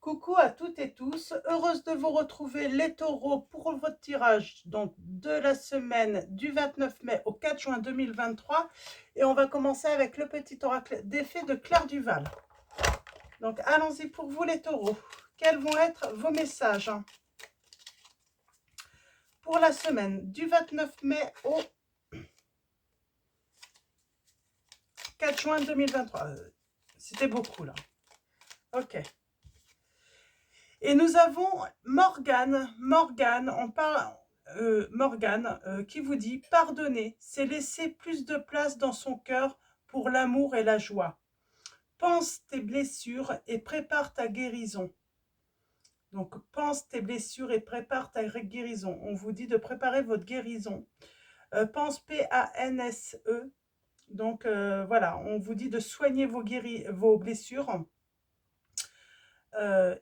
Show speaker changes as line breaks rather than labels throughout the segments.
Coucou à toutes et tous, heureuse de vous retrouver les taureaux pour votre tirage donc de la semaine du 29 mai au 4 juin 2023 et on va commencer avec le petit oracle d'effet de Claire Duval. Donc allons-y pour vous les taureaux, quels vont être vos messages pour la semaine du 29 mai au 4 juin 2023. C'était beaucoup là, ok. Et nous avons Morgane, on parle Morgane qui vous dit « Pardonner, c'est laisser plus de place dans son cœur pour l'amour et la joie. Pense tes blessures et prépare ta guérison. » Donc, pense tes blessures et prépare ta guérison. On vous dit de préparer votre guérison. Pense P-A-N-S-E. Donc, voilà, on vous dit de soigner vos blessures.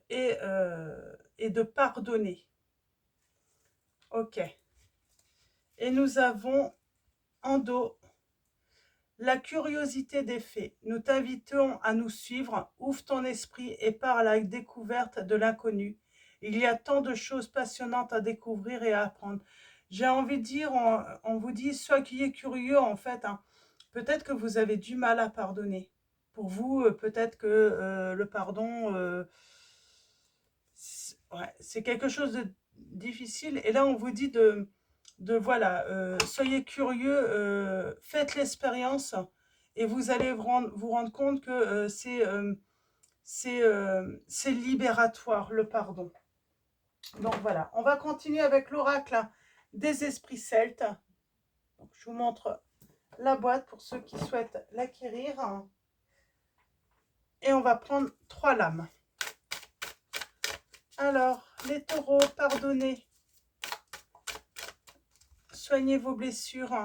Et de pardonner. Ok. Et nous avons en dos la curiosité des faits. Nous t'invitons à nous suivre. Ouvre ton esprit et pars à la découverte de l'inconnu. Il y a tant de choses passionnantes à découvrir et à apprendre. J'ai envie de dire, on vous dit, soyez curieux en fait. Hein. Peut-être que vous avez du mal à pardonner. Pour vous, peut-être que le pardon... c'est quelque chose de difficile. Et là, on vous dit voilà, soyez curieux, faites l'expérience et vous allez vous rendre compte que c'est libératoire, le pardon. Donc voilà, on va continuer avec l'oracle des esprits celtes. Donc, je vous montre la boîte pour ceux qui souhaitent l'acquérir. Et on va prendre 3 lames. Alors, les taureaux, pardonnez. Soignez vos blessures.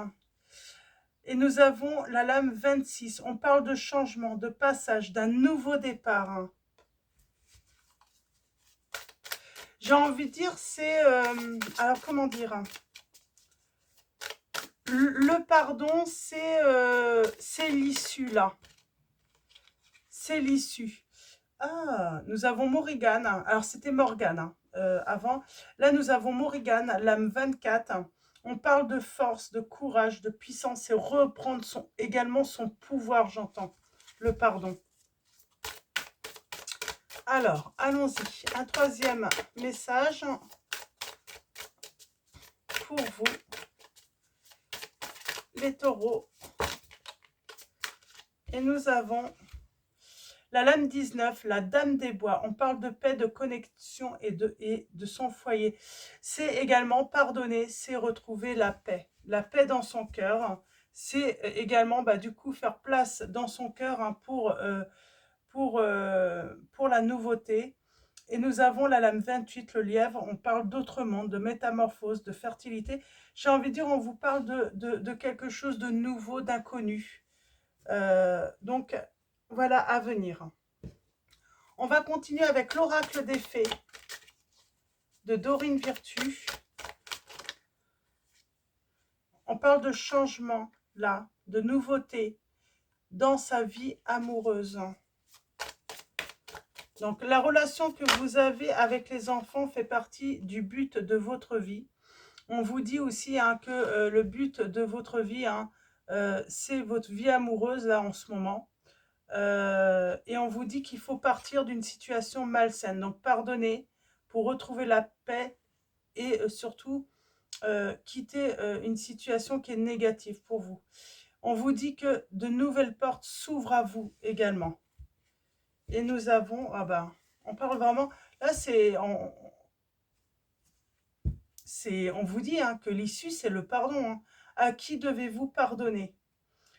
Et nous avons la lame 26. On parle de changement, de passage, d'un nouveau départ. J'ai envie de dire, c'est... alors, comment dire? Le pardon, c'est l'issue, là. C'est l'issue. Ah, nous avons Morrigan. Alors, c'était Morgane avant. Là, nous avons Morrigan, lame 24. On parle de force, de courage, de puissance et reprendre également son pouvoir, j'entends. Le pardon. Alors, allons-y. Un troisième message pour vous, les taureaux. Et nous avons la lame 19, la dame des bois. On parle de paix, de connexion et de son foyer. C'est également pardonner, c'est retrouver la paix. La paix dans son cœur. C'est également, du coup, faire place dans son cœur hein, pour la nouveauté. Et nous avons la lame 28, le lièvre. On parle d'autre monde, de métamorphose, de fertilité. J'ai envie de dire, on vous parle de quelque chose de nouveau, d'inconnu. Donc, voilà à venir. On va continuer avec l'oracle des fées de Dorine Virtue. On parle de changement, là, de nouveauté dans sa vie amoureuse. Donc, la relation que vous avez avec les enfants fait partie du but de votre vie. On vous dit aussi hein, que le but de votre vie, hein, c'est votre vie amoureuse, là, en ce moment. Et on vous dit qu'il faut partir d'une situation malsaine. Donc, pardonnez pour retrouver la paix et surtout quitter une situation qui est négative pour vous. On vous dit que de nouvelles portes s'ouvrent à vous également. Et nous avons, on parle vraiment, là on vous dit hein, que l'issue c'est le pardon. Hein. À qui devez-vous pardonner?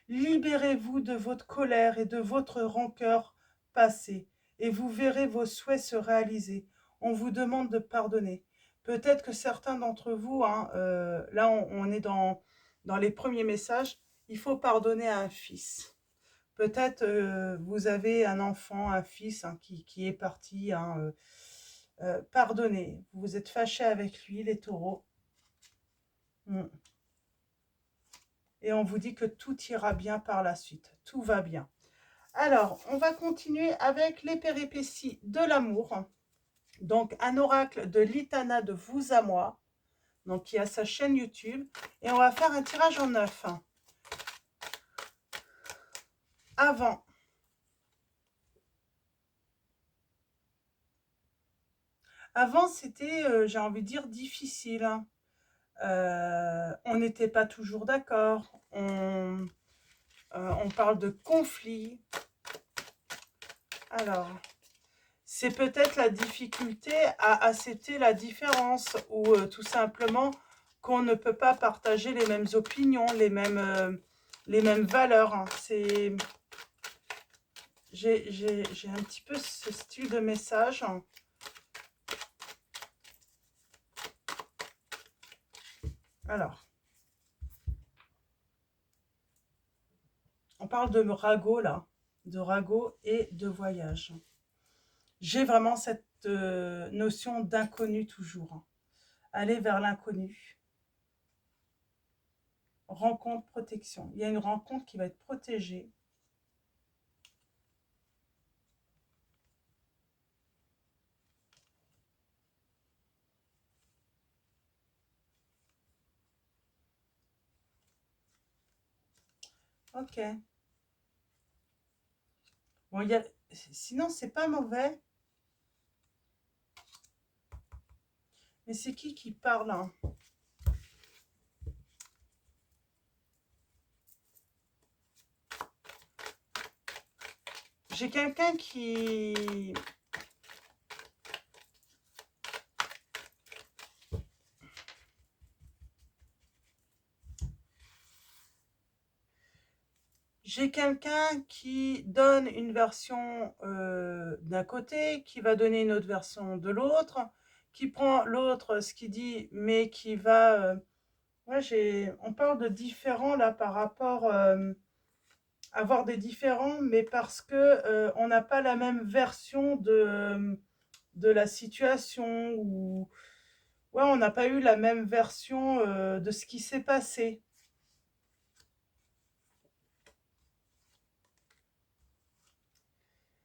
Libérez-vous de votre colère et de votre rancœur passée et vous verrez vos souhaits se réaliser. On vous demande de pardonner. Peut-être que certains d'entre vous, hein, là on est dans les premiers messages, il faut pardonner à un fils. Peut-être vous avez un enfant, un fils hein, qui est parti. Hein, pardonnez. Vous vous êtes fâché avec lui, les taureaux. Et on vous dit que tout ira bien par la suite. Tout va bien. Alors, on va continuer avec les péripéties de l'amour. Donc, un oracle de Litana de vous à moi, donc qui a sa chaîne YouTube. Et on va faire un tirage en 9. Avant. Avant, c'était, j'ai envie de dire, difficile. On n'était pas toujours d'accord. On parle de conflit. Alors, c'est peut-être la difficulté à accepter la différence ou tout simplement qu'on ne peut pas partager les mêmes opinions, les mêmes valeurs. Hein. J'ai un petit peu ce style de message. Alors, on parle de ragot là, de ragot et de voyage. J'ai vraiment cette notion d'inconnu toujours. Aller vers l'inconnu. Rencontre, protection. Il y a une rencontre qui va être protégée. Ok. Bon, sinon, c'est pas mauvais. Mais c'est qui parle hein? J'ai quelqu'un qui... J'ai quelqu'un qui donne une version d'un côté, qui va donner une autre version de l'autre, qui prend l'autre, ce qu'il dit, mais qui va... ouais, on parle de différents là par rapport... avoir des différents, mais parce que on n'a pas la même version de la situation, ou ouais, on n'a pas eu la même version de ce qui s'est passé.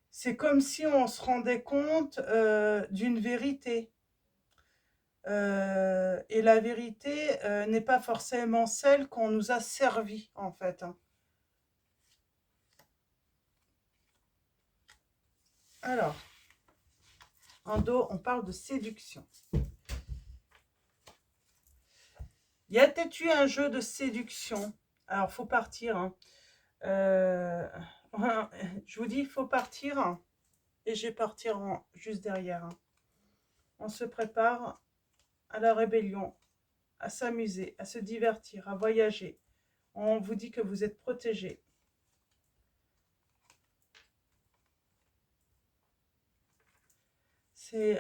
C'est comme si on se rendait compte d'une vérité. Et la vérité n'est pas forcément celle qu'on nous a servie, en fait. Hein. Alors, en dos, on parle de séduction. Il y a peut-être eu un jeu de séduction. Alors, faut partir. Hein. Je vous dis, il faut partir. Et je vais partir juste derrière. Hein. On se prépare à la rébellion, à s'amuser, à se divertir, à voyager. On vous dit que vous êtes protégés.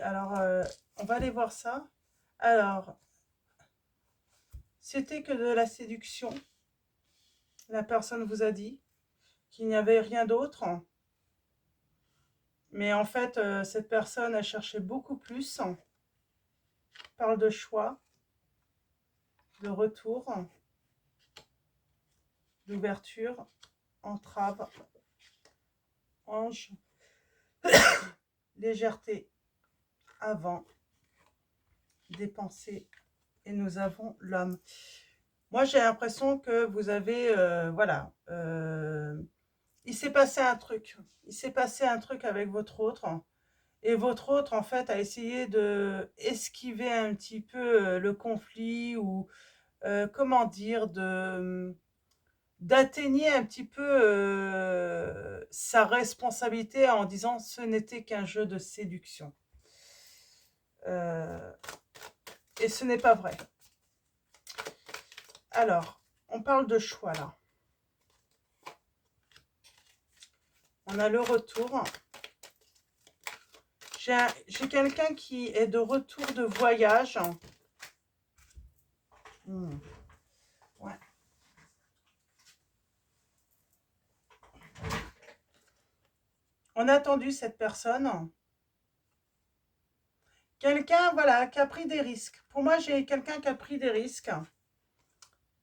Alors, on va aller voir ça. Alors, c'était que de la séduction. La personne vous a dit qu'il n'y avait rien d'autre. Mais en fait, cette personne a cherché beaucoup plus. On parle de choix, de retour, d'ouverture, entrave, ange, légèreté, avant, dépenser, et nous avons l'homme. Moi, j'ai l'impression que vous avez, voilà, il s'est passé un truc. Il s'est passé un truc avec votre autre. Et votre autre, en fait, a essayé de esquiver un petit peu le conflit ou, comment dire, d'atteigner un petit peu sa responsabilité en disant ce n'était qu'un jeu de séduction. Et ce n'est pas vrai. Alors, on parle de choix là. On a le retour. J'ai quelqu'un qui est de retour de voyage. Ouais. On a attendu cette personne. Quelqu'un, voilà, qui a pris des risques. Pour moi, j'ai quelqu'un qui a pris des risques.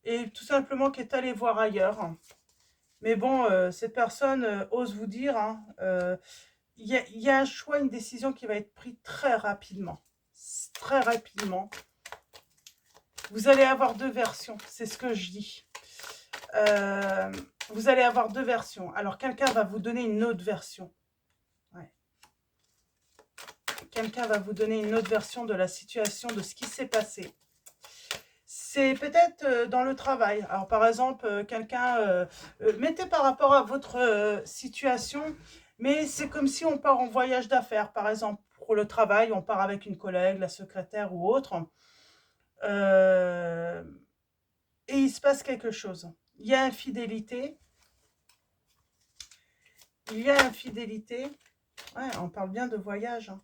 Et tout simplement qui est allé voir ailleurs. Mais bon, cette personne ose vous dire, hein, il y a un choix, une décision qui va être prise très rapidement. Très rapidement. Vous allez avoir deux versions, c'est ce que je dis. Vous allez avoir deux versions. Alors, quelqu'un va vous donner une autre version. Ouais. Quelqu'un va vous donner une autre version de la situation, de ce qui s'est passé. C'est peut-être dans le travail. Alors, par exemple, quelqu'un... mettez par rapport à votre situation, mais c'est comme si on part en voyage d'affaires. Par exemple, pour le travail, on part avec une collègue, la secrétaire ou autre. Et il se passe quelque chose. Il y a infidélité. Il y a infidélité. Ouais, on parle bien de voyage. Hein.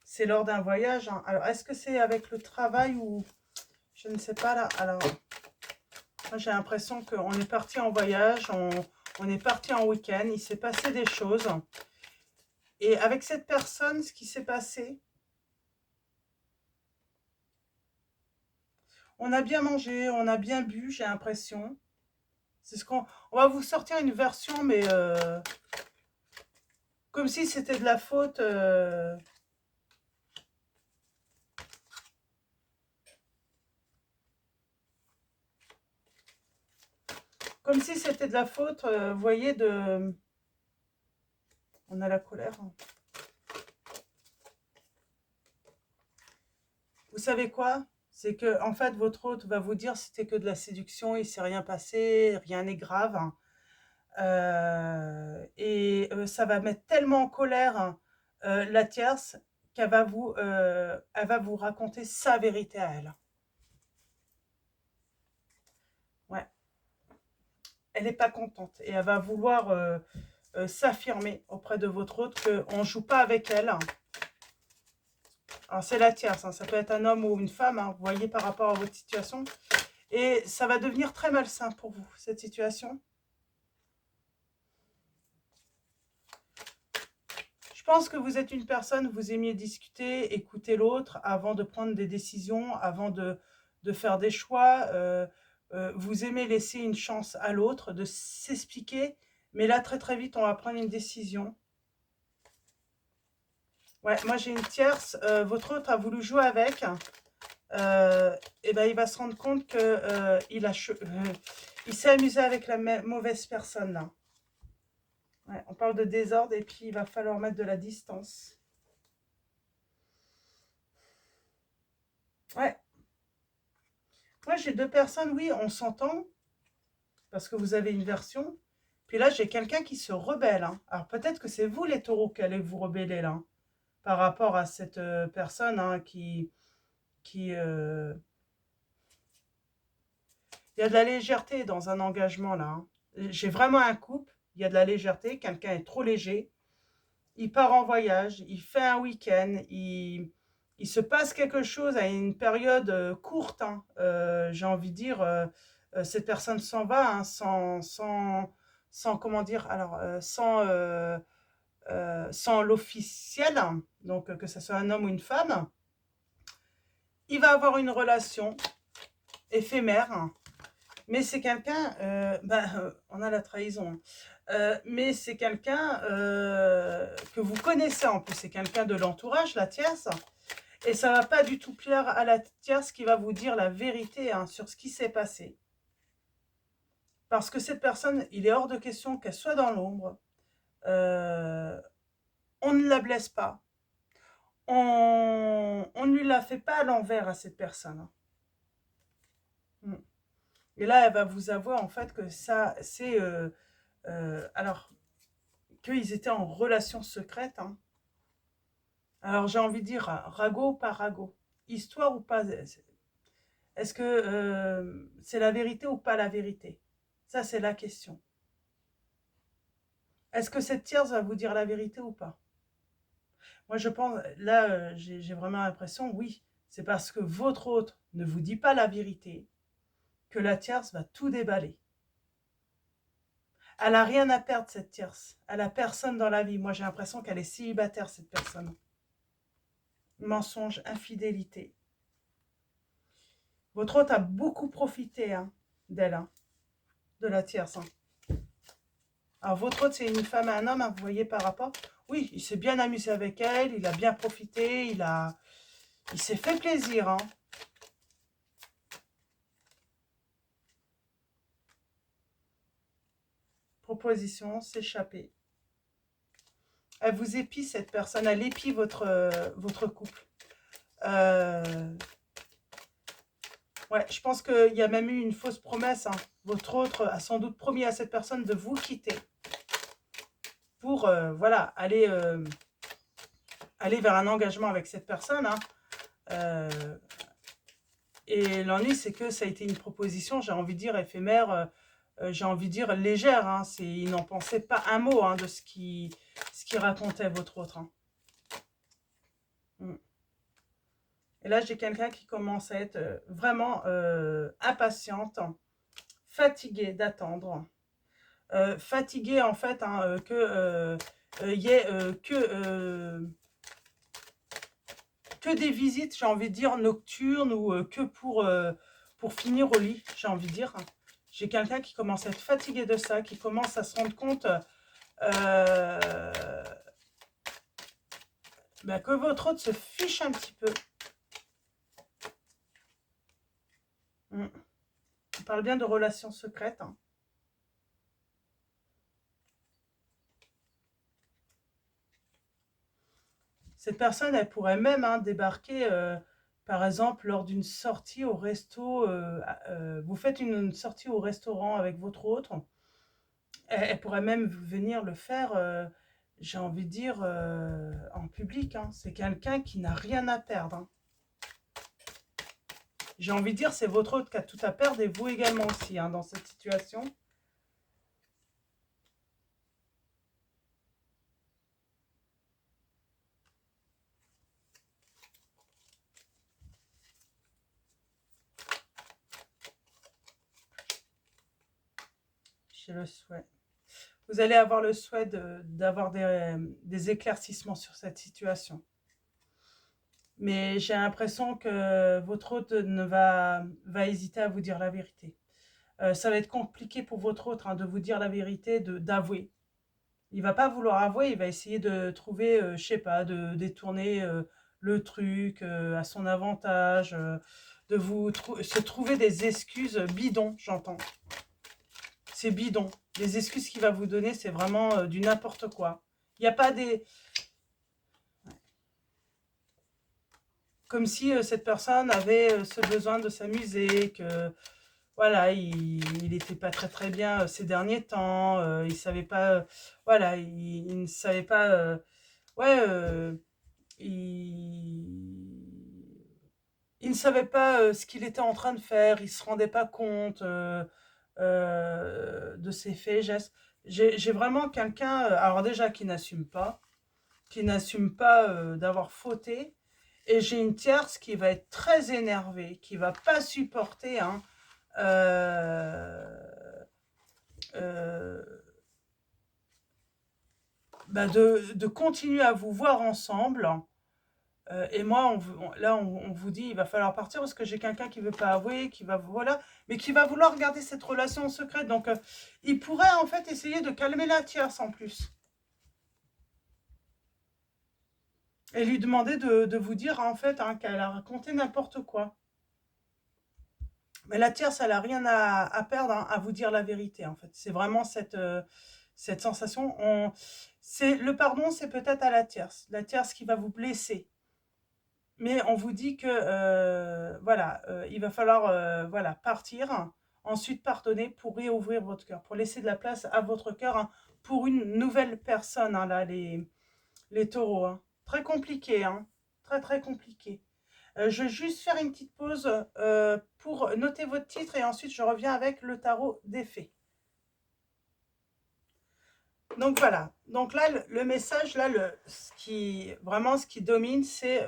C'est lors d'un voyage. Hein. Alors, est-ce que c'est avec le travail ou... Je ne sais pas là. Alors, moi j'ai l'impression qu'on est parti en voyage, on est parti en week-end, il s'est passé des choses. Et avec cette personne, ce qui s'est passé, on a bien mangé, on a bien bu, j'ai l'impression. C'est ce qu'on... On va vous sortir une version, mais comme si c'était de la faute... Comme si c'était de la faute, vous voyez, de... On a la colère. Hein. Vous savez quoi? C'est que, en fait, votre hôte va vous dire c'était que de la séduction, il ne s'est rien passé, rien n'est grave. Hein. Ça va mettre tellement en colère hein, la tierce elle va vous raconter sa vérité à elle. Ouais. Elle n'est pas contente et elle va vouloir s'affirmer auprès de votre hôte qu'on ne joue pas avec elle. Alors c'est la tierce, hein, ça peut être un homme ou une femme, hein, vous voyez par rapport à votre situation. Et ça va devenir très malsain pour vous, cette situation. Je pense que vous êtes une personne, vous aimiez discuter, écouter l'autre avant de prendre des décisions, avant de faire des choix. Vous aimez laisser une chance à l'autre de s'expliquer. Mais là, très très vite, on va prendre une décision. Ouais, moi j'ai une tierce. Votre autre a voulu jouer avec. Et ben, il va se rendre compte que il s'est amusé avec la mauvaise personne là. Ouais, on parle de désordre et puis il va falloir mettre de la distance. Ouais. Moi, j'ai deux personnes, oui, on s'entend, parce que vous avez une version. Puis là, j'ai quelqu'un qui se rebelle. Hein. Alors peut-être que c'est vous, les taureaux, qui allez vous rebeller là, hein, par rapport à cette personne hein, qui il y a de la légèreté dans un engagement là. Hein. J'ai vraiment un couple, il y a de la légèreté, quelqu'un est trop léger. Il part en voyage, il fait un week-end, il se passe quelque chose à une période courte. Hein. J'ai envie de dire, cette personne s'en va hein, sans comment dire, alors sans l'officiel, hein, donc que ce soit un homme ou une femme. Il va avoir une relation éphémère, hein, mais c'est quelqu'un, on a la trahison. Hein. Mais c'est quelqu'un que vous connaissez en plus, c'est quelqu'un de l'entourage, la tierce, et ça ne va pas du tout plaire à la tierce qui va vous dire la vérité hein, sur ce qui s'est passé. Parce que cette personne, il est hors de question qu'elle soit dans l'ombre. On ne la blesse pas. On ne lui la fait pas à l'envers à cette personne. Et là, elle va vous avouer en fait que ça, c'est... alors, qu'ils étaient en relation secrète. Hein. Alors, j'ai envie de dire, ragot ou pas ragot, histoire ou pas, est-ce que c'est la vérité ou pas la vérité? Ça, c'est la question. Est-ce que cette tierce va vous dire la vérité ou pas? Moi, je pense, là, j'ai vraiment l'impression, oui, c'est parce que votre hôte ne vous dit pas la vérité que la tierce va tout déballer. Elle n'a rien à perdre, cette tierce. Elle n'a personne dans la vie. Moi, j'ai l'impression qu'elle est célibataire, cette personne. Mensonge, infidélité. Votre hôte a beaucoup profité hein, d'elle, hein, de la tierce. Hein. Alors, votre hôte, c'est une femme et un homme, hein, vous voyez par rapport. Oui, il s'est bien amusé avec elle, il a bien profité, il s'est fait plaisir, hein. Proposition, s'échapper. Elle vous épie, cette personne, elle épie votre couple. Ouais, je pense qu'il y a même eu une fausse promesse, hein. Votre autre a sans doute promis à cette personne de vous quitter pour, voilà, aller vers un engagement avec cette personne, hein. Et l'ennui, c'est que ça a été une proposition, j'ai envie de dire, éphémère, j'ai envie de dire légère, hein. Il n'en pensait pas un mot, hein, de ce qui racontait votre autre, hein. Et là, j'ai quelqu'un qui commence à être vraiment impatiente, fatiguée d'attendre, fatiguée en fait, hein, que y ait que des visites, j'ai envie de dire, nocturnes ou que pour finir au lit, j'ai envie de dire. J'ai quelqu'un qui commence à être fatigué de ça, qui commence à se rendre compte que votre autre se fiche un petit peu. On parle bien de relations secrètes, hein. Cette personne, elle pourrait même, hein, débarquer, par exemple, lors d'une sortie au resto. Vous faites une sortie au restaurant avec votre autre. Elle pourrait même venir le faire, j'ai envie de dire, en public, hein. C'est quelqu'un qui n'a rien à perdre, hein. J'ai envie de dire, c'est votre autre qui a tout à perdre et vous également aussi, hein, dans cette situation. J'ai le souhait. Vous allez avoir le souhait d'avoir des éclaircissements sur cette situation. Mais j'ai l'impression que votre hôte va hésiter à vous dire la vérité. Ça va être compliqué pour votre autre, hein, de vous dire la vérité, d'avouer. Il va pas vouloir avouer, il va essayer de trouver, je sais pas, de détourner le truc à son avantage, de se trouver des excuses bidons, j'entends. C'est bidon. Les excuses qu'il va vous donner, c'est vraiment du n'importe quoi. Il n'y a pas des... Comme si cette personne avait ce besoin de s'amuser, que voilà, il n'était pas très très bien ces derniers temps, il savait pas, voilà, il ne savait pas, ouais, il ne savait pas ce qu'il était en train de faire, il se rendait pas compte de ses faits et gestes. J'ai vraiment quelqu'un, alors déjà qui n'assume pas d'avoir fauté, et j'ai une tierce qui va être très énervée, qui va pas supporter, hein, euh, euh, de continuer à vous voir ensemble. Et moi, on vous dit, il va falloir partir parce que j'ai quelqu'un qui veut pas avouer, qui va, voilà, mais qui va vouloir garder cette relation secrète. Donc, il pourrait en fait essayer de calmer la tierce en plus. Et lui demander de vous dire en fait, hein, qu'elle a raconté n'importe quoi. Mais la tierce, elle n'a rien à perdre, hein, à vous dire la vérité, en fait. C'est vraiment cette sensation. Le pardon, c'est peut-être à la tierce qui va vous blesser. Mais on vous dit que, voilà, il va falloir voilà, partir, ensuite pardonner pour réouvrir votre cœur, pour laisser de la place à votre cœur, hein, pour une nouvelle personne, hein, là, les taureaux. Hein. Très compliqué, hein, très très compliqué. Je vais juste faire une petite pause pour noter votre titre et ensuite je reviens avec le tarot des fées. Donc voilà, donc là le message, là, vraiment ce qui domine, c'est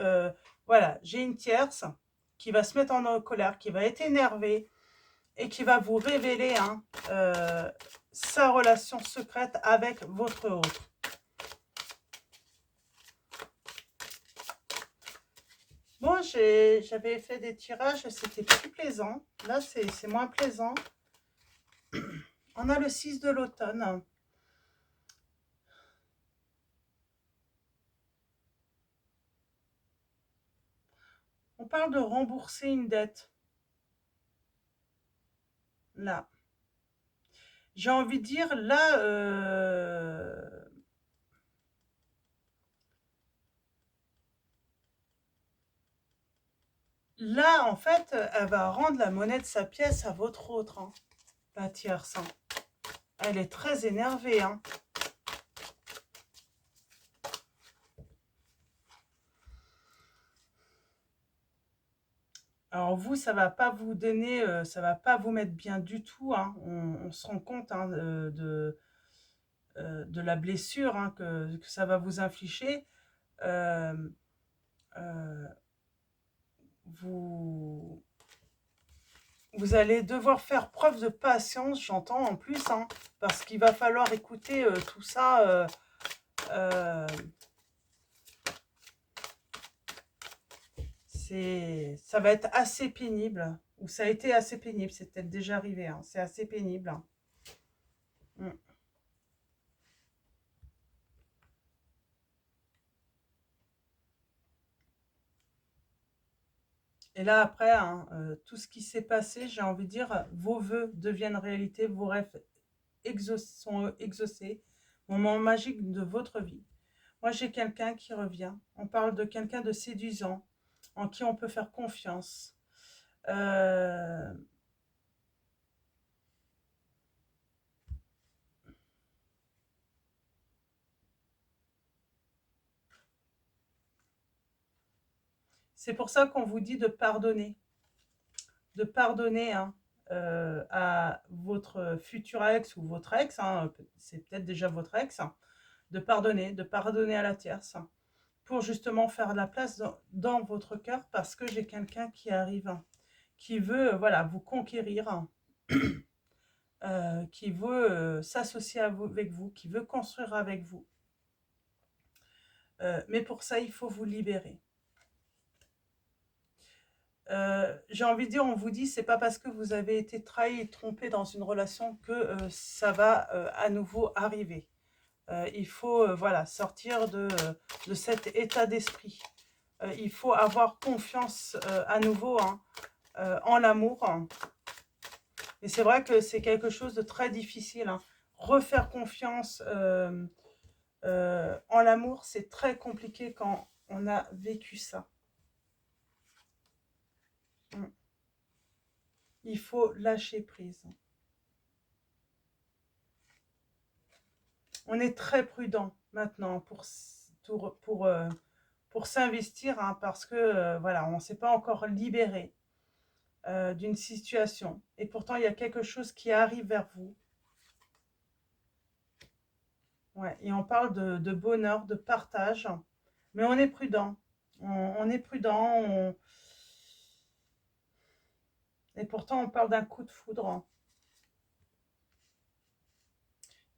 voilà, j'ai une tierce qui va se mettre en colère, qui va être énervée et qui va vous révéler, hein, sa relation secrète avec votre autre. Bon, j'avais fait des tirages, c'était plus plaisant. Là, c'est moins plaisant. On a le 6 de l'automne. On parle de rembourser une dette. Là. J'ai envie de dire, là, là, en fait, elle va rendre la monnaie de sa pièce à votre autre, hein, la tierce. Hein. Elle est très énervée. Hein. Alors vous, ça va pas vous donner, ça va pas vous mettre bien du tout. Hein. On se rend compte hein, de la blessure hein, que ça va vous infliger. Euh, euh, vous, vous allez devoir faire preuve de patience, j'entends en plus, hein, parce qu'il va falloir écouter tout ça. Euh, ça va être assez pénible, ou ça a été assez pénible, c'est peut-être déjà arrivé, hein, c'est assez pénible. Hein. Mm. Et là, après, hein, tout ce qui s'est passé, j'ai envie de dire, vos vœux deviennent réalité, vos rêves sont exaucés, moment magique de votre vie. Moi, j'ai quelqu'un qui revient. On parle de quelqu'un de séduisant, en qui on peut faire confiance. Euh, c'est pour ça qu'on vous dit de pardonner. De pardonner hein, à votre futur ex ou votre ex, hein, c'est peut-être déjà votre ex, hein, de pardonner à la tierce, hein, pour justement faire la place dans votre cœur, parce que j'ai quelqu'un qui arrive, hein, qui veut voilà, vous conquérir, hein, qui veut s'associer avec vous, qui veut construire avec vous. Mais pour ça, il faut vous libérer. J'ai envie de dire, on vous dit, c'est pas parce que vous avez été trahi et trompé dans une relation que ça va à nouveau arriver. Il faut voilà, sortir de cet état d'esprit. Il faut avoir confiance à nouveau hein, en l'amour. Et c'est vrai que c'est quelque chose de très difficile. Hein. Refaire confiance en l'amour, c'est très compliqué quand on a vécu ça. Mm. Il faut lâcher prise. On est très prudent maintenant pour s'investir hein, parce que voilà, on ne s'est pas encore libéré d'une situation. Et pourtant, il y a quelque chose qui arrive vers vous. Ouais, et on parle de bonheur, de partage. Mais on est prudent. On est prudent. Et pourtant, on parle d'un coup de foudre.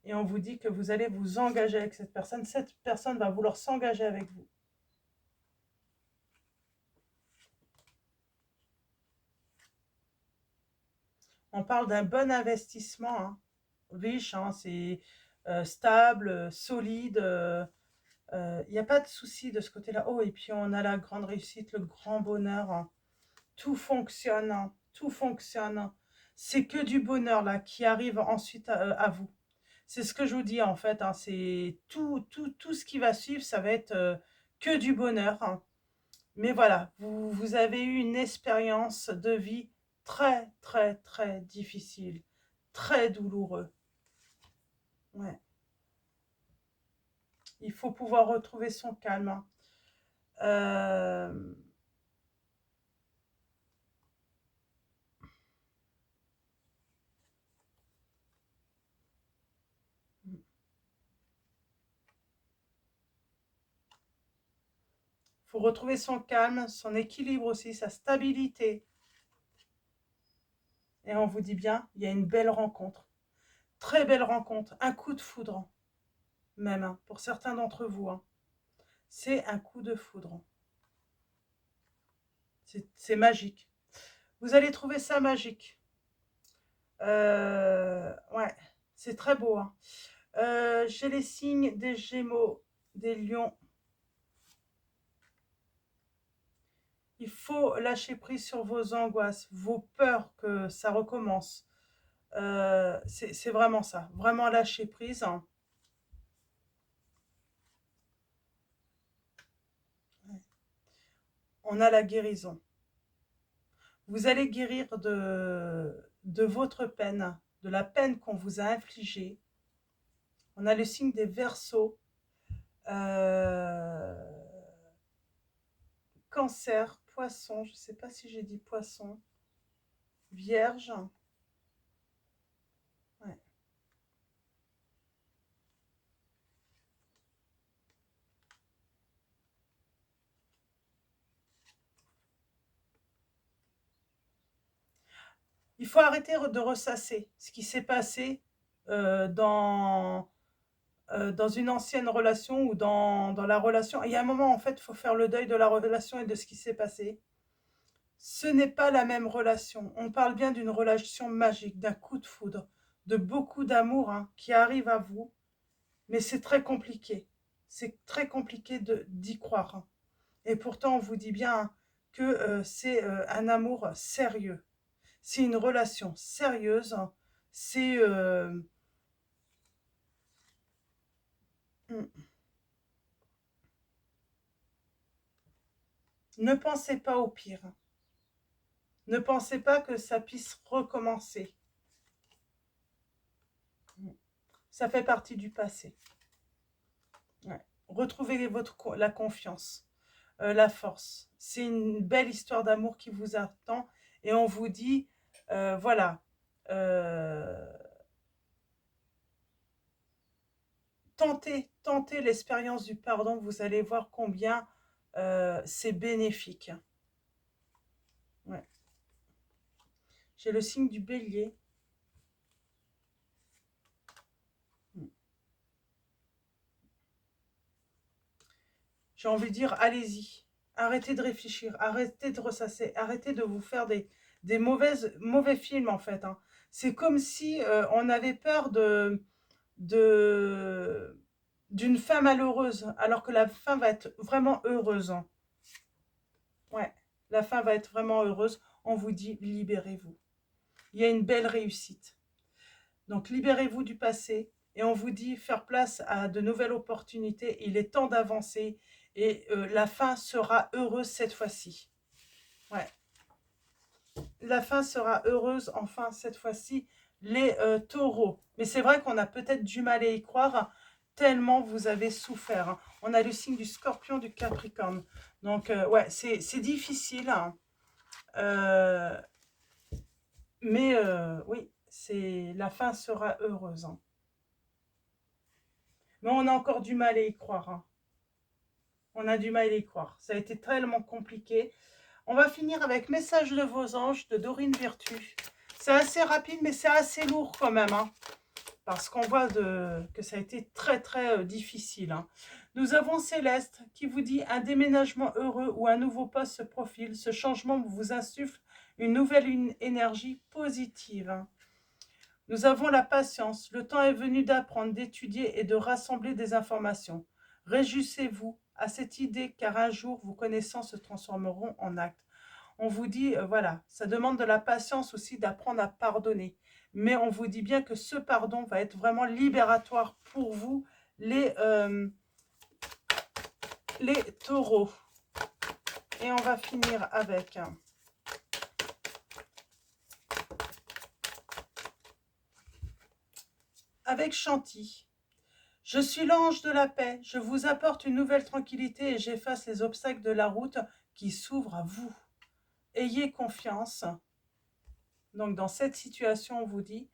Et on vous dit que vous allez vous engager avec cette personne. Cette personne va vouloir s'engager avec vous. On parle d'un bon investissement, hein, riche, hein, c'est stable, solide. Il n'y a pas de souci de ce côté-là. Oh, et puis on a la grande réussite, le grand bonheur. Hein. Tout fonctionne, hein, tout fonctionne. C'est que du bonheur là qui arrive ensuite à vous. C'est ce que je vous dis en fait. Hein, c'est tout ce qui va suivre, ça va être que du bonheur. Hein. Mais voilà, vous avez eu une expérience de vie très, très, très difficile, très douloureux. Ouais. Il faut pouvoir retrouver son calme. Hein. Euh, faut retrouver son calme, son équilibre aussi, sa stabilité. Et on vous dit bien, il y a une belle rencontre. Très belle rencontre. Un coup de foudre, même, hein, pour certains d'entre vous. Hein. C'est un coup de foudre. C'est magique. Vous allez trouver ça magique. Ouais, c'est très beau. Hein. J'ai les signes des Gémeaux, des Lions. Il faut lâcher prise sur vos angoisses, vos peurs que ça recommence. C'est vraiment ça, vraiment lâcher prise, hein. On a la guérison. Vous allez guérir de votre peine, de la peine qu'on vous a infligée. On a le signe des Verseaux, Cancer, Poisson, je ne sais pas si j'ai dit Poisson, Vierge. Ouais. Il faut arrêter de ressasser ce qui s'est passé dans une ancienne relation ou dans la relation. Il y a un moment, en fait, il faut faire le deuil de la relation et de ce qui s'est passé. Ce n'est pas la même relation. On parle bien d'une relation magique, d'un coup de foudre, de beaucoup d'amour, hein, qui arrive à vous, mais c'est très compliqué. C'est très compliqué d'y croire, hein. Et pourtant, on vous dit bien, hein, que c'est un amour sérieux. C'est une relation sérieuse, hein. C'est... Ne pensez pas au pire. Ne pensez pas que ça puisse recommencer. Ça fait partie du passé. Ouais. Retrouvez la confiance, la force. C'est une belle histoire d'amour qui vous attend. Et on vous dit, voilà, tentez l'expérience du pardon. Vous allez voir combien c'est bénéfique. Ouais. J'ai le signe du Bélier. J'ai envie de dire, allez-y. Arrêtez de réfléchir, arrêtez de ressasser, arrêtez de vous faire des mauvais films, en fait, hein. C'est comme si on avait peur de, d'une fin malheureuse, alors que la fin va être vraiment heureuse, hein. Ouais, la fin va être vraiment heureuse. On vous dit, libérez-vous. Il y a une belle réussite. Donc, libérez-vous du passé et on vous dit faire place à de nouvelles opportunités. Il est temps d'avancer et la fin sera heureuse cette fois-ci. Ouais, la fin sera heureuse enfin cette fois-ci, les taureaux. Mais c'est vrai qu'on a peut-être du mal à y croire tellement vous avez souffert, hein. On a le signe du Scorpion, du Capricorne. Donc, ouais, c'est difficile, hein. Euh, mais oui, la fin sera heureuse, hein. Mais on a encore du mal à y croire, hein. On a du mal à y croire. Ça a été tellement compliqué. On va finir avec Message de vos anges de Dorine Virtue. C'est assez rapide, mais c'est assez lourd quand même, hein, parce qu'on voit que ça a été très très difficile, hein. Nous avons Céleste qui vous dit un déménagement heureux ou un nouveau poste se profile. Ce changement vous insuffle une nouvelle énergie positive, hein. Nous avons la patience. Le temps est venu d'apprendre, d'étudier et de rassembler des informations. Réjouissez-vous à cette idée car un jour vos connaissances se transformeront en actes. On vous dit, voilà, ça demande de la patience aussi d'apprendre à pardonner. Mais on vous dit bien que ce pardon va être vraiment libératoire pour vous, les taureaux. Et on va finir avec Chanty. Je suis l'ange de la paix, je vous apporte une nouvelle tranquillité et j'efface les obstacles de la route qui s'ouvrent à vous. Ayez confiance. Donc dans cette situation, on vous dit,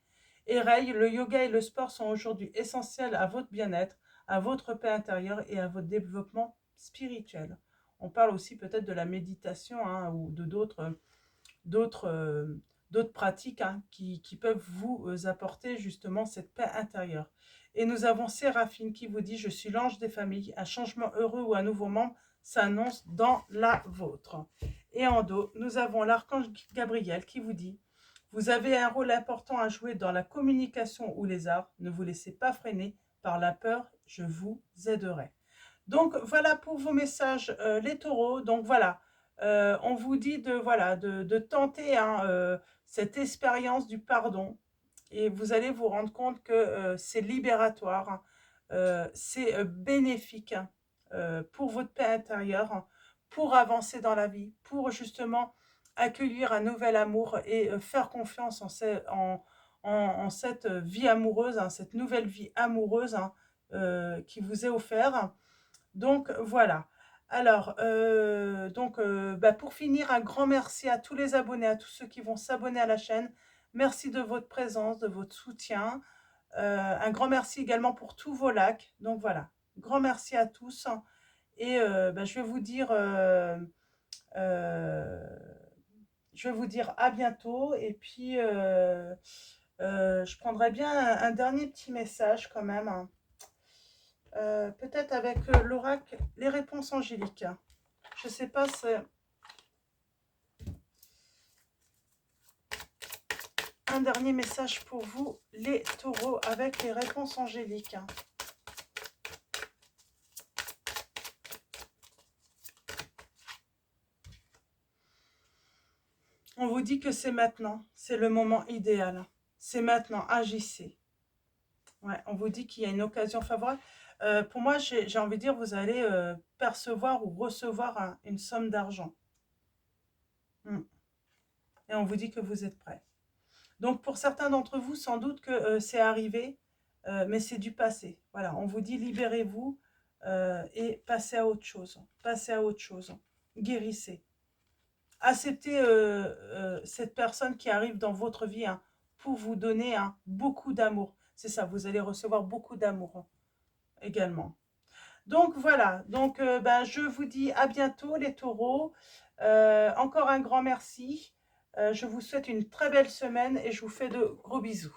Éreille, le yoga et le sport sont aujourd'hui essentiels à votre bien-être, à votre paix intérieure et à votre développement spirituel. On parle aussi peut-être de la méditation, hein, ou de d'autres pratiques, hein, qui peuvent vous apporter justement cette paix intérieure. Et nous avons Séraphine qui vous dit « Je suis l'ange des familles, un changement heureux ou un nouveau membre s'annonce dans la vôtre. » Et en dos, nous avons l'archange Gabriel qui vous dit « Vous avez un rôle important à jouer dans la communication ou les arts, ne vous laissez pas freiner par la peur, je vous aiderai. » Donc voilà pour vos messages les taureaux. Donc voilà, On vous dit de, voilà, de tenter hein, cette expérience du pardon. Et vous allez vous rendre compte que c'est libératoire, hein, c'est bénéfique hein, pour votre paix intérieure, hein, pour avancer dans la vie, pour justement accueillir un nouvel amour et faire confiance en cette vie amoureuse, hein, cette nouvelle vie amoureuse hein, qui vous est offerte. Donc voilà. Alors, bah, pour finir, un grand merci à tous les abonnés, à tous ceux qui vont s'abonner à la chaîne. Merci de votre présence, de votre soutien. Un grand merci également pour tous vos likes. Donc voilà, grand merci à tous. Et bah, euh, je vais vous dire à bientôt. Et puis, je prendrai bien un dernier petit message quand même, hein. Peut-être avec l'oracle, les réponses angéliques. Je sais pas, c'est un dernier message pour vous, les taureaux, avec les réponses angéliques. On vous dit que c'est maintenant, c'est le moment idéal. C'est maintenant, agissez. Ouais, on vous dit qu'il y a une occasion favorable. Pour moi, j'ai envie de dire, vous allez percevoir ou recevoir une somme d'argent. Et on vous dit que vous êtes prêts. Donc, pour certains d'entre vous, sans doute que c'est arrivé, mais c'est du passé. Voilà, on vous dit, libérez-vous et passez à autre chose. Passez à autre chose. Guérissez. Acceptez cette personne qui arrive dans votre vie hein, pour vous donner hein, beaucoup d'amour. C'est ça, vous allez recevoir beaucoup d'amour hein, également. Donc voilà, donc ben, je vous dis à bientôt les taureaux. Encore un grand merci. Je vous souhaite une très belle semaine et je vous fais de gros bisous.